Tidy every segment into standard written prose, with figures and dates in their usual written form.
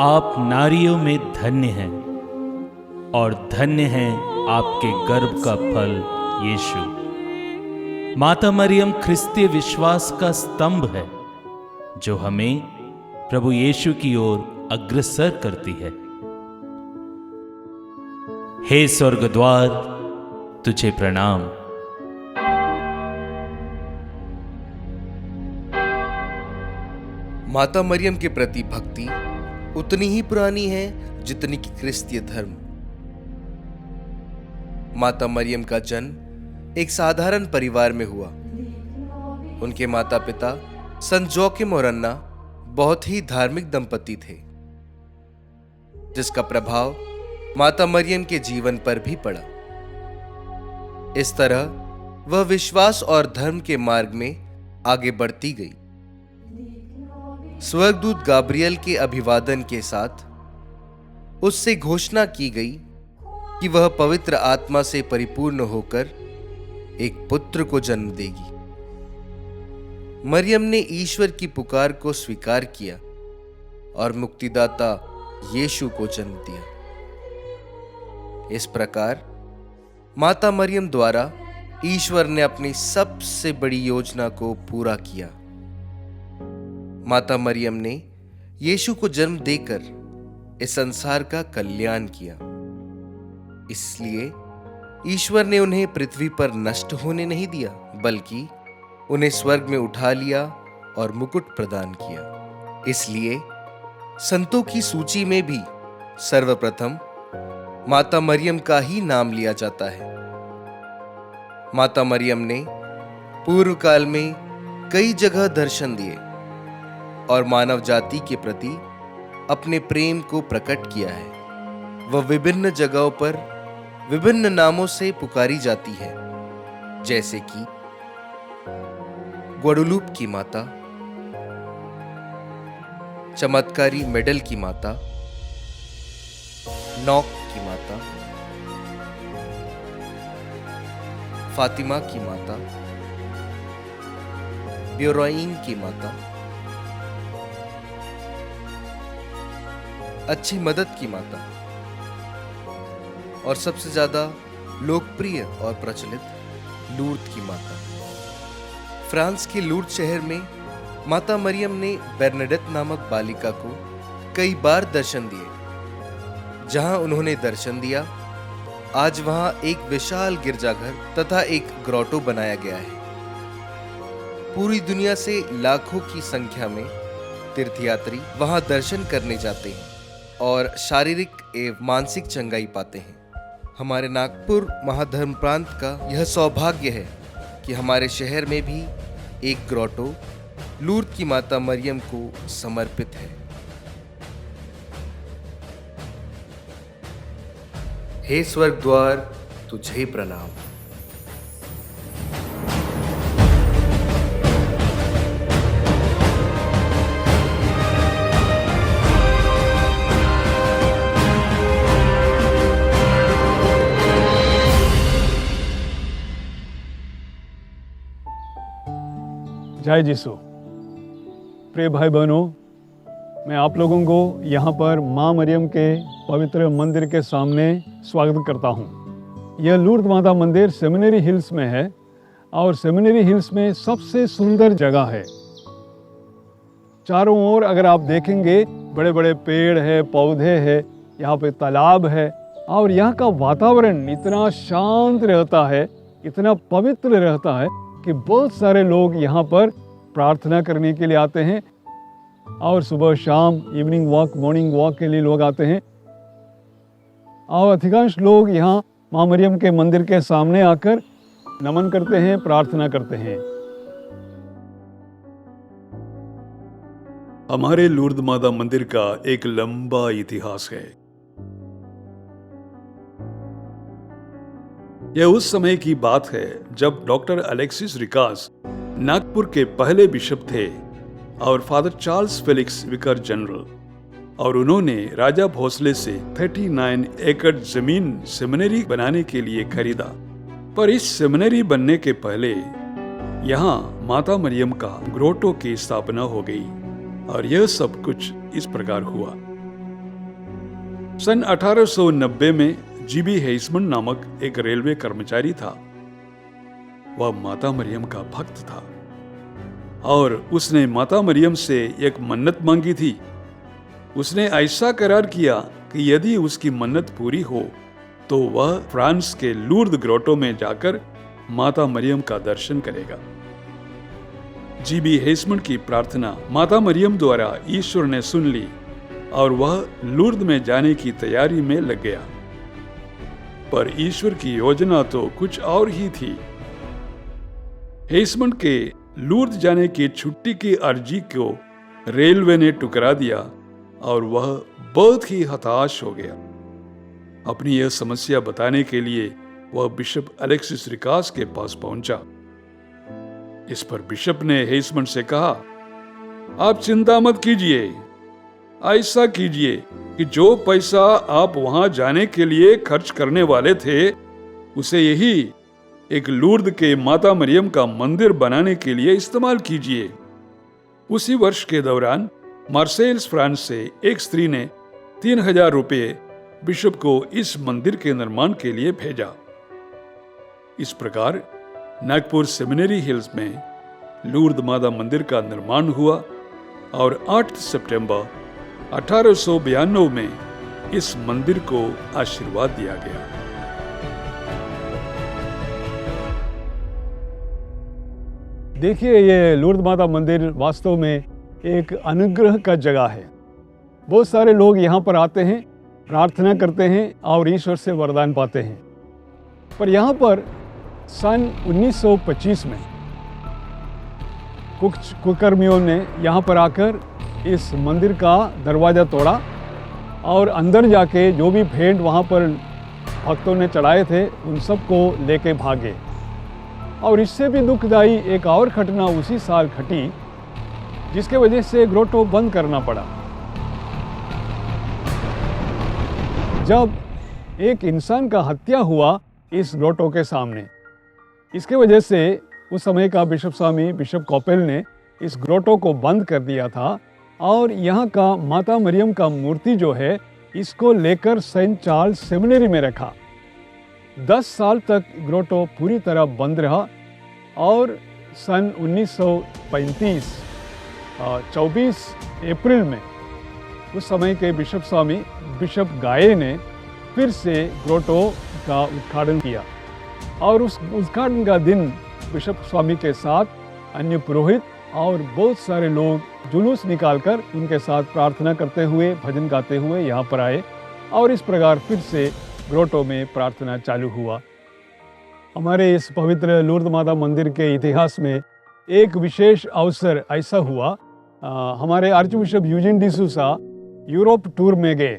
आप नारियों में धन्य हैं और धन्य हैं आपके गर्भ का फल यीशु। माता मरियम ख्रिस्तीय विश्वास का स्तंभ है जो हमें प्रभु यीशु की ओर अग्रसर करती है। हे स्वर्गद्वार, तुझे प्रणाम। माता मरियम के प्रति भक्ति उतनी ही पुरानी है जितनी कि क्रिस्तीय धर्म। माता मरियम का जन्म एक साधारण परिवार में हुआ। उनके माता पिता संत जोकिम और अन्ना बहुत ही धार्मिक दंपति थे, जिसका प्रभाव माता मरियम के जीवन पर भी पड़ा। इस तरह वह विश्वास और धर्म के मार्ग में आगे बढ़ती गई। स्वर्गदूत गाब्रियल के अभिवादन के साथ उससे घोषणा की गई कि वह पवित्र आत्मा से परिपूर्ण होकर एक पुत्र को जन्म देगी। मरियम ने ईश्वर की पुकार को स्वीकार किया और मुक्तिदाता यीशु को जन्म दिया। इस प्रकार माता मरियम द्वारा ईश्वर ने अपनी सबसे बड़ी योजना को पूरा किया। माता मरियम ने यीशु को जन्म देकर इस संसार का कल्याण किया। इसलिए ईश्वर ने उन्हें पृथ्वी पर नष्ट होने नहीं दिया, बल्कि उन्हें स्वर्ग में उठा लिया और मुकुट प्रदान किया। इसलिए संतों की सूची में भी सर्वप्रथम माता मरियम का ही नाम लिया जाता है। माता मरियम ने पूर्व काल में कई जगह दर्शन दिए और मानव जाति के प्रति अपने प्रेम को प्रकट किया है। वह विभिन्न जगहों पर विभिन्न नामों से पुकारी जाती है, जैसे कि ग्वाडलूप की माता, चमत्कारी मेडल की माता, नॉक की माता, फातिमा की माता, ब्योराइन की माता, अच्छी मदद की माता और सबसे ज्यादा लोकप्रिय और प्रचलित लूर्द की माता। फ्रांस के लूर्द शहर में माता मरियम ने बेर्नाडेट नामक बालिका को कई बार दर्शन दिए। जहां उन्होंने दर्शन दिया, आज वहां एक विशाल गिरजाघर तथा एक ग्रोटो बनाया गया है। पूरी दुनिया से लाखों की संख्या में तीर्थयात्री वहां दर्शन करने जाते हैं और शारीरिक एवं मानसिक चंगाई पाते हैं। हमारे नागपुर महाधर्म प्रांत का यह सौभाग्य है कि हमारे शहर में भी एक ग्रोटो लूर्द की माता मरियम को समर्पित है। हे स्वर्गद्वार, तुझे प्रणाम। जय जीसु। प्रिय भाई बहनों, मैं आप लोगों को यहाँ पर माँ मरियम के पवित्र मंदिर के सामने स्वागत करता हूँ। यह लूर्द माता मंदिर सेमिनरी हिल्स में है और सेमिनरी हिल्स में सबसे सुंदर जगह है। चारों ओर अगर आप देखेंगे बड़े बड़े पेड़ है, पौधे है, यहाँ पे तालाब है और यहाँ का वातावरण इतना शांत रहता है, इतना पवित्र रहता है कि बहुत सारे लोग यहाँ पर प्रार्थना करने के लिए आते हैं और सुबह शाम इवनिंग वॉक, मॉर्निंग वॉक के लिए लोग आते हैं और अधिकांश लोग यहाँ माँ मरियम के मंदिर के सामने आकर नमन करते हैं, प्रार्थना करते हैं। हमारे लूर्द माता मंदिर का एक लंबा इतिहास है। यह उस समय की बात है जब डॉक्टर अलेक्सिस रिकास नागपुर के पहले बिशप थे और फादर चार्ल्स फेलिक्स विकार जनरल, और उन्होंने राजा भोसले से 39 एकड़ जमीन सेमिनरी बनाने के लिए खरीदा। पर इस सेमिनरी बनने के पहले यहाँ माता मरियम का ग्रोटो की स्थापना हो गई और यह सब कुछ इस प्रकार हुआ। सन 1890 में जीबी हेइसमन नामक एक रेलवे कर्मचारी था। वह माता मरियम का भक्त था और उसने माता मरियम से एक मन्नत मांगी थी। उसने ऐसा करार किया कि यदि उसकी मन्नत पूरी हो तो वह फ्रांस के लूर्द ग्रोटो में जाकर माता मरियम का दर्शन करेगा। जीबी हेइसमन की प्रार्थना माता मरियम द्वारा ईश्वर ने सुन ली और वह लूर्द में जाने की तैयारी में लग गया। पर ईश्वर की योजना तो कुछ और ही थी। हेइसमन के लूर्द जाने की छुट्टी की अर्जी को रेलवे ने ठुकरा दिया और वह बहुत ही हताश हो गया। अपनी यह समस्या बताने के लिए वह बिशप अलेक्सिस रिकास के पास पहुंचा। इस पर बिशप ने हेइसमन से कहा, आप चिंता मत कीजिए, ऐसा कीजिए कि जो पैसा आप वहां जाने के लिए खर्च करने वाले थे उसे यही एक लूर्द के माता मरियम का मंदिर बनाने के लिए इस्तेमाल कीजिए। उसी वर्ष के दौरान मार्सेल्स फ्रांस से एक स्त्री ने 3000 रुपये बिशप को इस मंदिर के निर्माण के लिए भेजा। इस प्रकार नागपुर सेमिनरी हिल्स में लूर्द माता मंदिर का निर्माण हुआ और 8 सितंबर 1892 में इस मंदिर को आशीर्वाद दिया गया। देखिए, ये लूर्द माता मंदिर वास्तव में एक अनुग्रह का जगह है। बहुत सारे लोग यहाँ पर आते हैं, प्रार्थना करते हैं और ईश्वर से वरदान पाते हैं। पर यहाँ पर सन 1925 में कुछ कुकर्मियों ने यहाँ पर आकर इस मंदिर का दरवाज़ा तोड़ा और अंदर जाके जो भी भेंट वहाँ पर भक्तों ने चढ़ाए थे उन सबको लेके भागे। और इससे भी दुखदाई एक और घटना उसी साल घटी, जिसके वजह से ग्रोटो बंद करना पड़ा। जब एक इंसान का हत्या हुआ इस ग्रोटो के सामने, इसके वजह से उस समय का बिशप स्वामी बिशप कॉपेल ने इस ग्रोटो को बंद कर दिया था और यहाँ का माता मरियम का मूर्ति जो है इसको लेकर सेंट चार्ल्स सेमिनरी में रखा। 10 साल तक ग्रोटो पूरी तरह बंद रहा और सन 1935 24 अप्रैल में उस समय के बिशप स्वामी बिशप गाये ने फिर से ग्रोटो का उद्घाटन किया और उस उद्घाटन का दिन बिशप स्वामी के साथ अन्य पुरोहित और बहुत सारे लोग जुलूस निकालकर उनके साथ प्रार्थना करते हुए भजन गाते हुए यहाँ पर आए और इस प्रकार फिर से ग्रोटो में प्रार्थना चालू हुआ। हमारे इस पवित्र लूर्द माता मंदिर के इतिहास में एक विशेष अवसर ऐसा हुआ, हमारे आर्चबिशप यूजिन डिसूसा यूरोप टूर में गए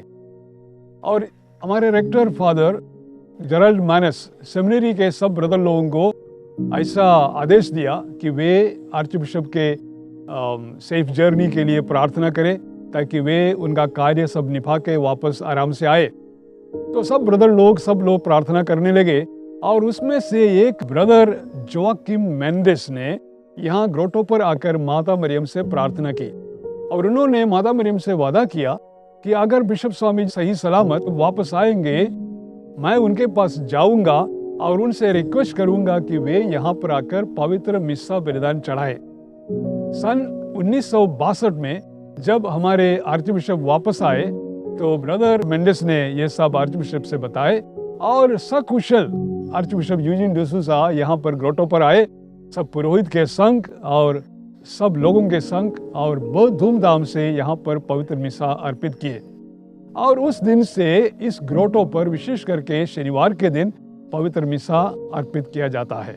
और हमारे रेक्टर फादर जेराल्ड मानस सेमिनरी के सब ब्रदर लोगों को ऐसा आदेश दिया कि वे आर्चबिशप के सेफ जर्नी के लिए प्रार्थना करें ताकि वे उनका कार्य सब निभा के वापस आराम से आए। तो सब लोग प्रार्थना करने लगे और उसमें से एक ब्रदर जोआकिम मेंडेस ने यहाँ ग्रोटो पर आकर माता मरियम से प्रार्थना की और उन्होंने माता मरियम से वादा किया कि अगर बिशप स्वामी सही सलामत वापस आएंगे, मैं उनके पास जाऊंगा और उनसे रिक्वेस्ट करूंगा कि वे यहाँ पर आकर पवित्र मिस्सा बलिदान चढ़ाए। सन 1962 में जब हमारे आर्चबिशप वापस आए तो ब्रदर मेंडेस ने यह सब आर्चबिशप से बताए और सकुशल आर्चबिशप यूजिन डिसूसा यहाँ पर ग्रोटो पर आए, सब पुरोहित के संग और सब लोगों के संग, और बहुत धूमधाम से यहाँ पर पवित्र मिसा अर्पित किए। और उस दिन से इस ग्रोटो पर विशेष करके शनिवार के दिन पवित्र मिसा अर्पित किया जाता है।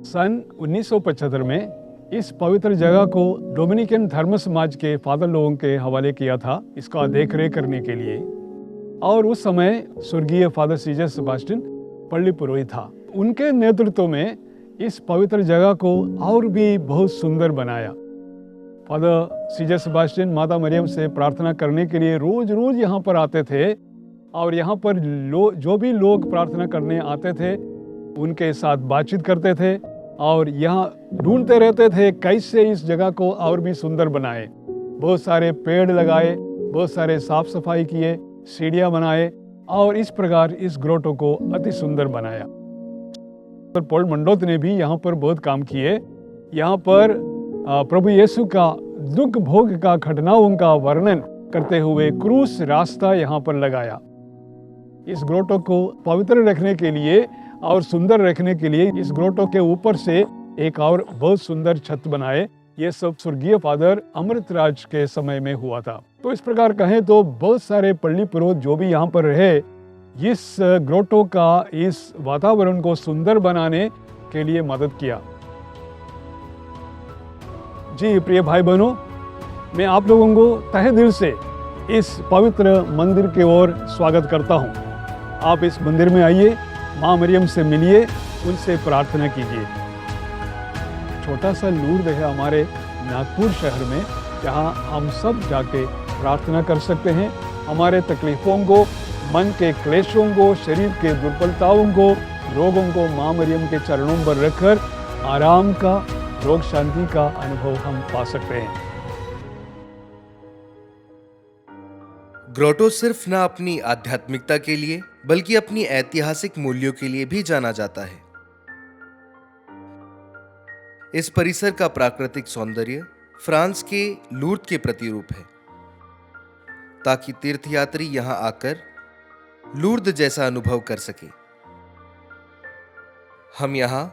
सन 1975 में इस पवित्र जगह को डोमिनिकन धर्म समाज के फादर लोगों के हवाले किया था इसका देखरेख करने के लिए, और उस समय स्वर्गीय फादर सीजर सेबास्टियन पल्ली पुरोहित था। उनके नेतृत्व में इस पवित्र जगह को और भी बहुत सुंदर बनाया। फादर सीजर सेबास्टियन माता मरियम से प्रार्थना करने के लिए रोज रोज यहाँ पर आते थे और यहाँ पर जो भी लोग प्रार्थना करने आते थे उनके साथ बातचीत करते थे और यहाँ ढूंढते रहते थे कैसे इस जगह को और भी सुंदर बनाए। बहुत सारे पेड़ लगाए, बहुत सारे साफ सफाई किए, सीढ़ियाँ बनाए और इस प्रकार इस ग्रोटो को अति सुंदर बनाया। पॉल मंडोत ने भी यहाँ पर बहुत काम किए। यहाँ पर प्रभु यीशु का दुख भोग का घटनाओं का वर्णन करते हुए क्रूस रास्ता यहाँ पर लगाया। इस ग्रोटो को पवित्र रखने के लिए और सुंदर रखने के लिए इस ग्रोटो के ऊपर से एक और बहुत सुंदर छत बनाए। ये सब स्वर्गीय फादर अमृतराज के समय में हुआ था। तो इस प्रकार कहें तो बहुत सारे पल्ली पुरोहित जो भी यहाँ पर रहे, इस ग्रोटो का इस वातावरण को सुंदर बनाने के लिए मदद किया। जी प्रिय भाई बहनों, मैं आप लोगों को तहे दिल से इस पवित्र मंदिर की ओर स्वागत करता हूँ। आप इस मंदिर में आइए, माँ मरियम से मिलिए, उनसे प्रार्थना कीजिए। छोटा सा लूर्द है हमारे नागपुर शहर में, जहाँ हम सब जाके प्रार्थना कर सकते हैं। हमारे तकलीफों को, मन के क्लेशों को, शरीर के दुर्बलताओं को, रोगों को माँ मरियम के चरणों पर रखकर आराम का, रोग शांति का अनुभव हम पा सकते हैं। ग्रोटो सिर्फ न अपनी आध्यात्मिकता के लिए बल्कि अपनी ऐतिहासिक मूल्यों के लिए भी जाना जाता है। इस परिसर का प्राकृतिक सौंदर्य फ्रांस के लूर्द के प्रतिरूप है, ताकि तीर्थयात्री यहां आकर लूर्द जैसा अनुभव कर सके। हम यहां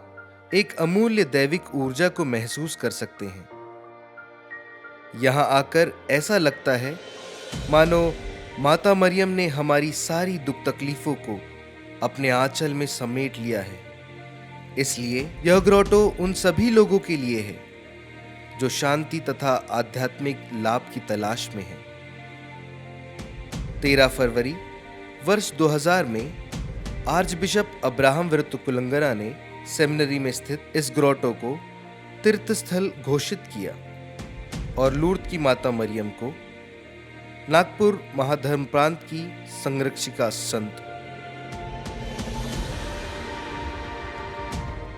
एक अमूल्य दैविक ऊर्जा को महसूस कर सकते हैं। यहां आकर ऐसा लगता है मानो माता मरियम ने हमारी सारी दुख तकलीफों को अपने आंचल में समेट लिया है। इसलिए यह ग्रोटो उन सभी लोगों के लिए है जो शांति तथा आध्यात्मिक लाभ की तलाश में है। 13 फरवरी वर्ष 2000 में आर्च बिशप अब्राहम विरुत्तकुलंगरा ने सेमिनरी में स्थित इस ग्रोटो को तीर्थस्थल घोषित किया और लूर्द की माता मरियम को नागपुर महाधर्म प्रांत की संरक्षिका संत।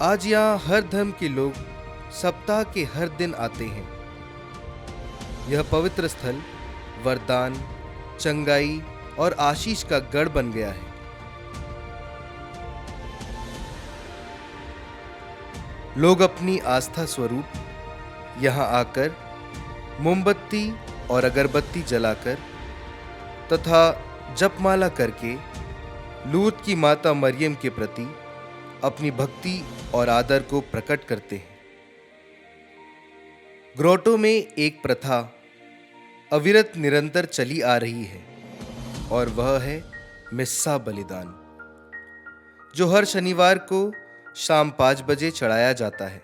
आज यहाँ हर धर्म के लोग सप्ताह के हर दिन आते हैं। यह पवित्र स्थल वरदान, चंगाई और आशीष का गढ़ बन गया है। लोग अपनी आस्था स्वरूप यहाँ आकर मोमबत्ती और अगरबत्ती जलाकर तथा जपमाला करके लूर्द की माता मरियम के प्रति अपनी भक्ति और आदर को प्रकट करते हैं। ग्रोटो में एक प्रथा अविरत निरंतर चली आ रही है और वह है मिस्सा बलिदान, जो हर शनिवार को शाम 5 बजे चढ़ाया जाता है।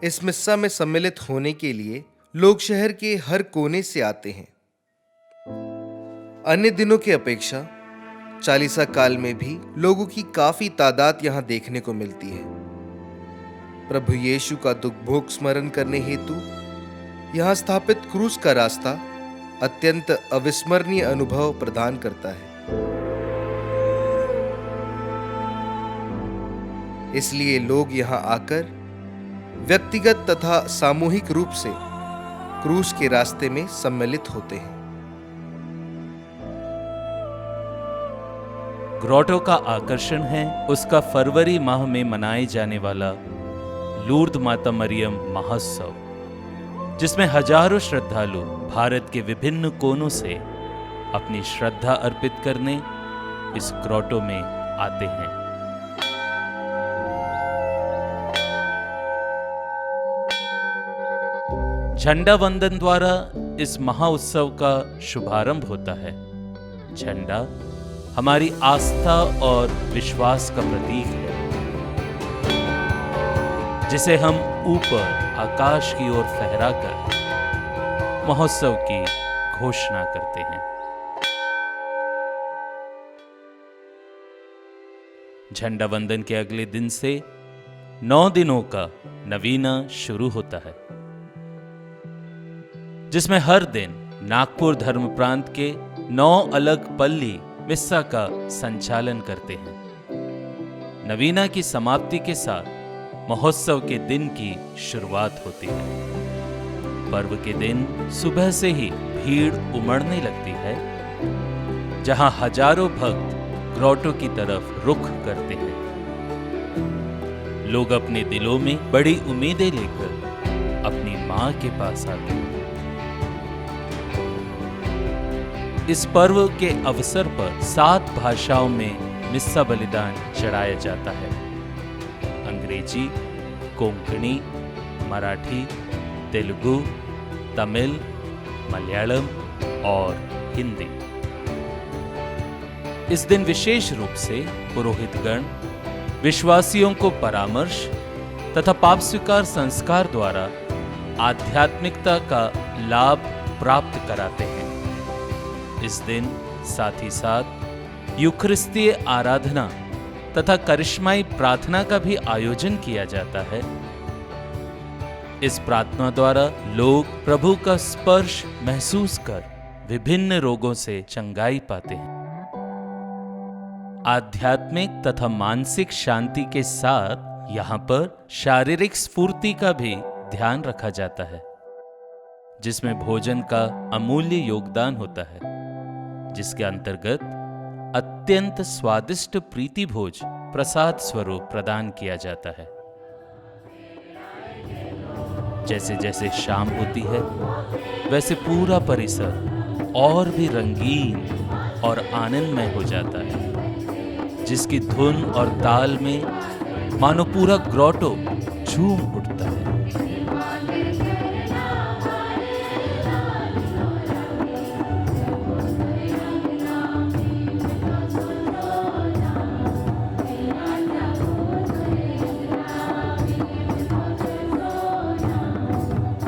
इस मिस्सा में सम्मिलित होने के लिए लोग शहर के हर कोने से आते हैं। अन्य दिनों की अपेक्षा चालीसा काल में भी लोगों की काफी तादाद यहां देखने को मिलती है। प्रभु यीशु का दुख भोग स्मरण करने हेतु यहां स्थापित क्रूस का रास्ता अत्यंत अविस्मरणीय अनुभव प्रदान करता है। इसलिए लोग यहां आकर व्यक्तिगत तथा सामूहिक रूप से क्रूस के रास्ते में सम्मिलित होते हैं। ग्रोटो का आकर्षण है उसका फरवरी माह में मनाए जाने वाला लूर्द माता मरियम महोत्सव, जिसमें हजारों श्रद्धालु भारत के विभिन्न कोनों से अपनी श्रद्धा अर्पित करने इस ग्रोटो में आते हैं। झंडा वंदन द्वारा इस महाउत्सव का शुभारंभ होता है। झंडा हमारी आस्था और विश्वास का प्रतीक है, जिसे हम ऊपर आकाश की ओर फहराकर महोत्सव की घोषणा करते हैं। झंडा वंदन के अगले दिन से 9 दिनों का नवीना शुरू होता है, जिसमें हर दिन नागपुर धर्म प्रांत के 9 अलग पल्ली मिस्सा का संचालन करते हैं। नवीना की समाप्ति के साथ महोत्सव के दिन की शुरुआत होती है। पर्व के दिन सुबह से ही भीड़ उमड़ने लगती है, जहां हजारों भक्त ग्रोटो की तरफ रुख करते हैं। लोग अपने दिलों में बड़ी उम्मीदें लेकर अपनी मां के पास आते हैं। इस पर्व के अवसर पर 7 भाषाओं में मिस्सा बलिदान चढ़ाया जाता है। अंग्रेजी, कोंकणी, मराठी, तेलुगु, तमिल, मलयालम और हिंदी। इस दिन विशेष रूप से पुरोहितगण विश्वासियों को परामर्श तथा पाप स्वीकार संस्कार द्वारा आध्यात्मिकता का लाभ प्राप्त कराते हैं। इस दिन साथ ही साथ यूखरिस्तीय आराधना तथा करिश्माई प्रार्थना का भी आयोजन किया जाता है। इस प्रार्थना द्वारा लोग प्रभु का स्पर्श महसूस कर विभिन्न रोगों से चंगाई पाते हैं। आध्यात्मिक तथा मानसिक शांति के साथ यहाँ पर शारीरिक स्फूर्ति का भी ध्यान रखा जाता है, जिसमें भोजन का अमूल्य योगदान होता है, जिसके अंतर्गत अत्यंत स्वादिष्ट प्रीति भोज प्रसाद स्वरूप प्रदान किया जाता है। जैसे जैसे शाम होती है, वैसे पूरा परिसर और भी रंगीन और आनंदमय हो जाता है, जिसकी धुन और ताल में मानो पूरा ग्रोटो झूम उठता है।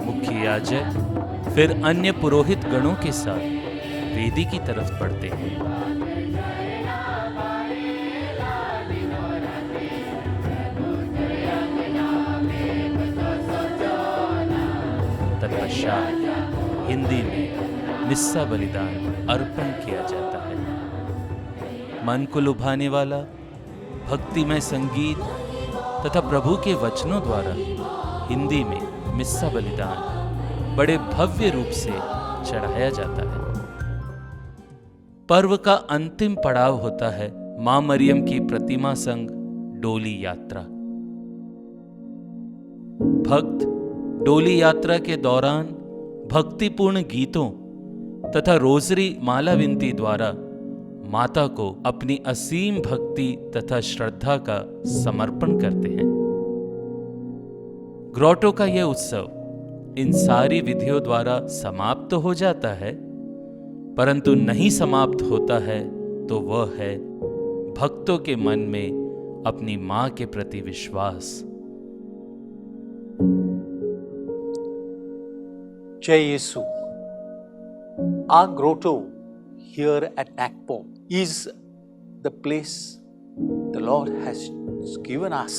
मुख्य याजक फिर अन्य पुरोहित गणों के साथ वेदी की तरफ बढ़ते हैं। तत्पश्चात हिंदी में मिस्सा बलिदान अर्पण किया जाता है। मन को लुभाने वाला भक्तिमय संगीत तथा प्रभु के वचनों द्वारा हिंदी में मिस्सा बलिदान बड़े भव्य रूप से चढ़ाया जाता है। पर्व का अंतिम पड़ाव होता है मां मरियम की प्रतिमा संग डोली यात्रा। भक्त डोली यात्रा के दौरान भक्तिपूर्ण गीतों तथा रोजरी माला विनती द्वारा माता को अपनी असीम भक्ति तथा श्रद्धा का समर्पण करते हैं। ग्रोटो का यह उत्सव इन सारी विधियों द्वारा समाप्त हो जाता है, परंतु नहीं समाप्त होता है तो वह है भक्तों के मन में अपनी मां के प्रति विश्वास। Jai Yesu. Our grotto here at Nakpo is the place the Lord has given us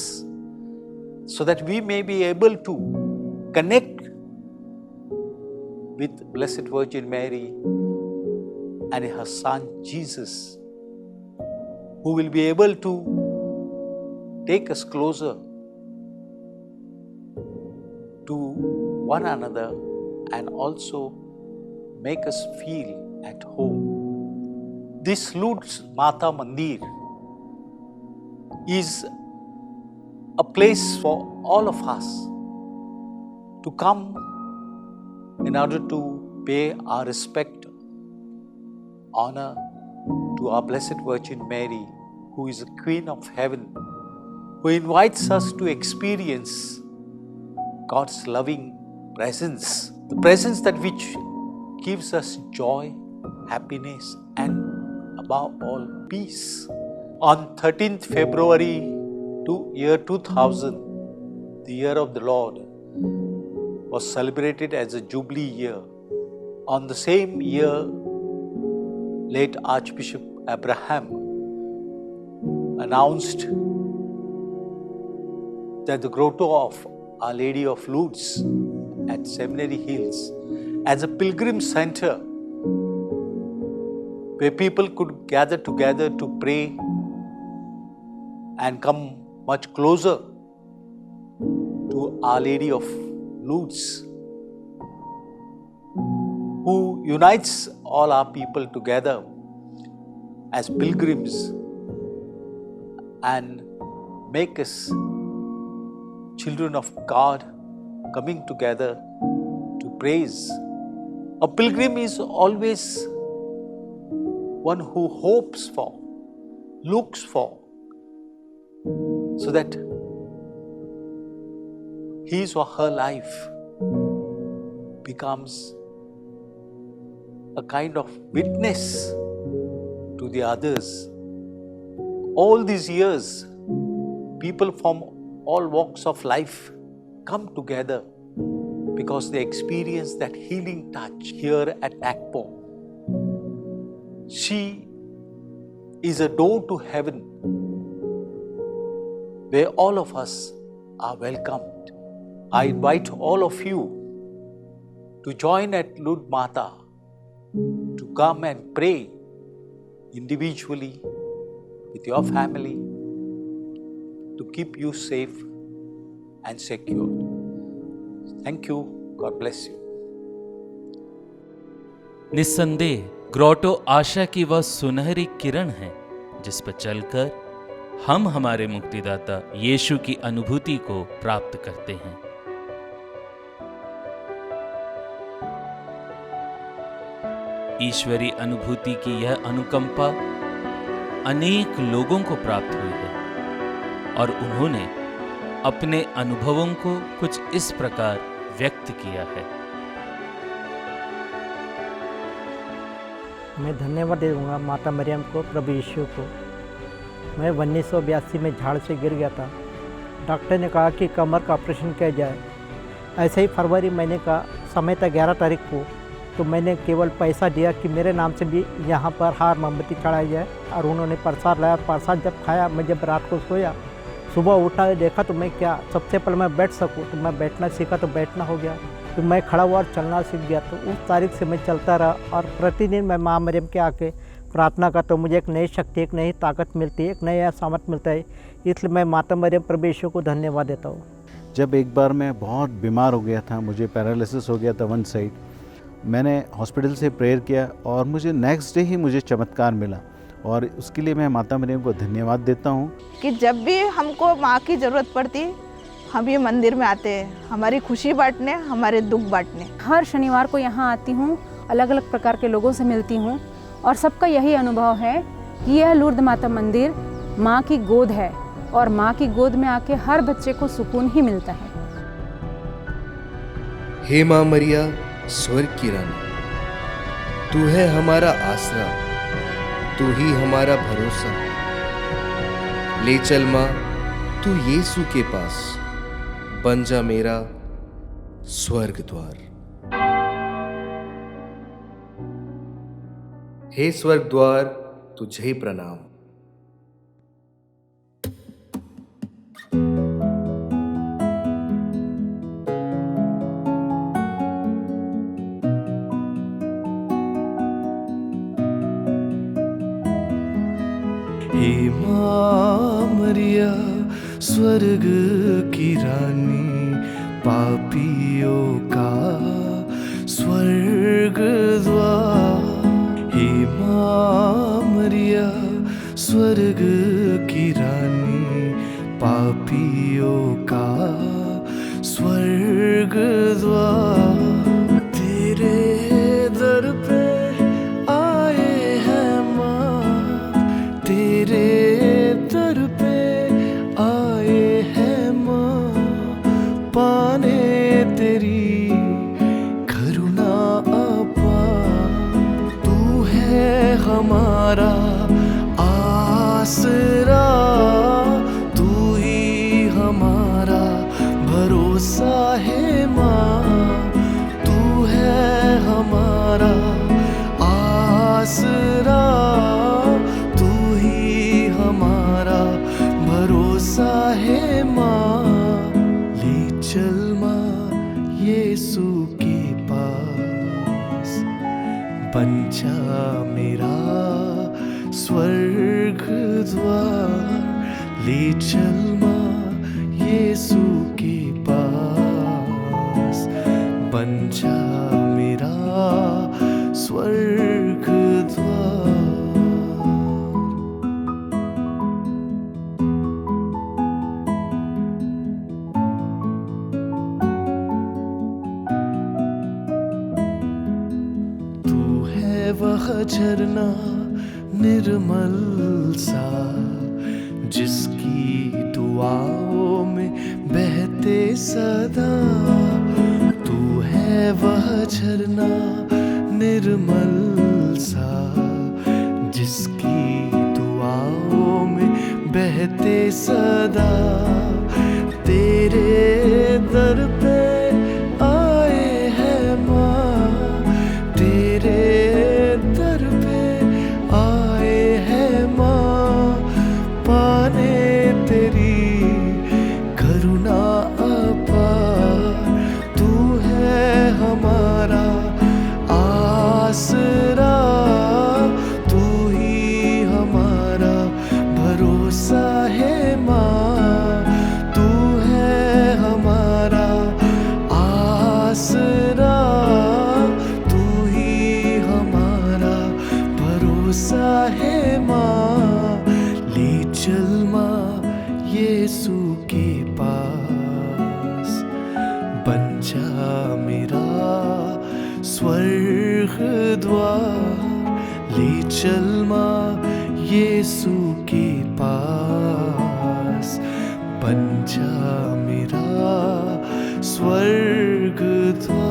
so that we may be able to connect with Blessed Virgin Mary and her Son Jesus, who will be able to take us closer to one another and also make us feel at home. This Lourdes Mata Mandir is a place for all of us to come in order to pay our respect, honor to our Blessed Virgin Mary, who is the Queen of Heaven, who invites us to experience God's loving presence, the presence that which gives us joy, happiness, and above all, peace. On 13th February to year 2000, the year of the Lord was celebrated as a Jubilee year. On the same year, late Archbishop Abraham announced that the grotto of Our Lady of Lourdes at Seminary Hills as a pilgrim center where people could gather together to pray and come much closer to Our Lady of Lourdes, who unites all our people together as pilgrims and make us children of God coming together to praise. A pilgrim is always one who hopes for, looks for, so that his or her life becomes a kind of witness to the others. All these years, people from all walks of life come together because they experience that healing touch here at Nagpur. She is a door to heaven where all of us are welcomed. I invite all of you to join at Lourdes Mata, to come and pray individually with your family to keep you safe and secure. Thank you. God bless you. निस्संदेह grotto आशा की वह सुनहरी किरण है जिस पर चलकर हम हमारे मुक्तिदाता यीशु की अनुभूति को प्राप्त करते हैं। ईश्वरी अनुभूति की यह अनुकंपा अनेक लोगों को प्राप्त हुई है और उन्होंने अपने अनुभवों को कुछ इस प्रकार व्यक्त किया है। मैं धन्यवाद दूंगा माता मरियम को, प्रभु यीशु को। मैं 1982 में झाड़ से गिर गया था। डॉक्टर ने कहा कि कमर का ऑपरेशन किया जाए। ऐसे ही फरवरी महीने का समय था 11 तारीख को, तो मैंने केवल पैसा दिया कि मेरे नाम से भी यहाँ पर हार मोमबत्ती चढ़ाई जाए, और उन्होंने प्रसाद लाया। प्रसाद जब खाया, मैं जब रात को सोया, सुबह उठा देखा तो मैं क्या सबसे पहले मैं बैठ सकूं, तो मैं बैठना सीखा तो बैठना हो गया, तो मैं खड़ा हुआ और चलना सीख गया। तो उस तारीख से मैं चलता रहा और प्रतिदिन मैं माँ मरियम के आके प्रार्थना करता हूँ। मुझे एक नई शक्ति, एक नई ताकत मिलती है, एक नया सामर्थ्य मिलता है। इसलिए मैं माता मरियम प्रभु यीशु को धन्यवाद देता हूँ। जब एक बार मैं बहुत बीमार हो गया था, मुझे पैरालिसिस हो गया था वन साइड, मैंने हॉस्पिटल से प्रेयर किया और मुझे नेक्स्ट डे ही मुझे चमत्कार मिला, और उसके लिए मैं माता मरियम को धन्यवाद देता हूँ कि जब भी हमको माँ की ज़रूरत पड़ती हम ये मंदिर में आते हैं, हमारी खुशी बांटने, हमारे दुख बांटने। हर शनिवार को यहाँ आती हूँ, अलग अलग प्रकार के लोगों से मिलती हूँ और सबका यही अनुभव है कि यह लूर्द माता मंदिर माँ की गोद है और माँ की गोद में आके हर बच्चे को सुकून ही मिलता है। हे माँ मरिया, स्वर्ग की रानी, तू है हमारा आसरा, तू ही हमारा भरोसा। ले चल माँ तू यीशु के पास, बन जा मेरा स्वर्ग द्वार। हे स्वर्ग द्वार, तुझे ही प्रणाम। हे माँ मरिया, स्वर्ग की रानी, पापियों का स्वर्ग द्वार। हे माँ मरिया, स्वर्ग की रानी, पापियों का स्वर्ग द्वार। तेरे दर पे आए हैं माँ, तेरे दर पे आए हैं माँ, पाने तेरी करुणा अपार। तू है हमारा आसरा, तू ही हमारा भरोसा है माँ। तू है हमारा आसरा, तू ही हमारा भरोसा है माँ। ले चल माँ यीशु के पास, बन जा मेरा स्वर्ग द्वार। ले चल माँ यीशु के पास, बन जा मेरा झरना निर्मल सा, जिसकी दुआओं में बहते सदा। तू है वह झरना निर्मल सा, जिसकी दुआओं में बहते सदा। तेरे दर पे आए हैं माँ, तेरे दर पे आए हैं माँ, पाने तेरी करुणा अपार। तू है हमारा आसरा, तू ही हमारा भरोसा है माँ। तू है हमारा आसरा, तू ही हमारा भरोसा है माँ। ले चल माँ यीशु के पास, बन जा मेरा स्वर्ग द्वार। ले चल माँ यीशु के पास, बन जा मेरा स्वर्ग द्वार।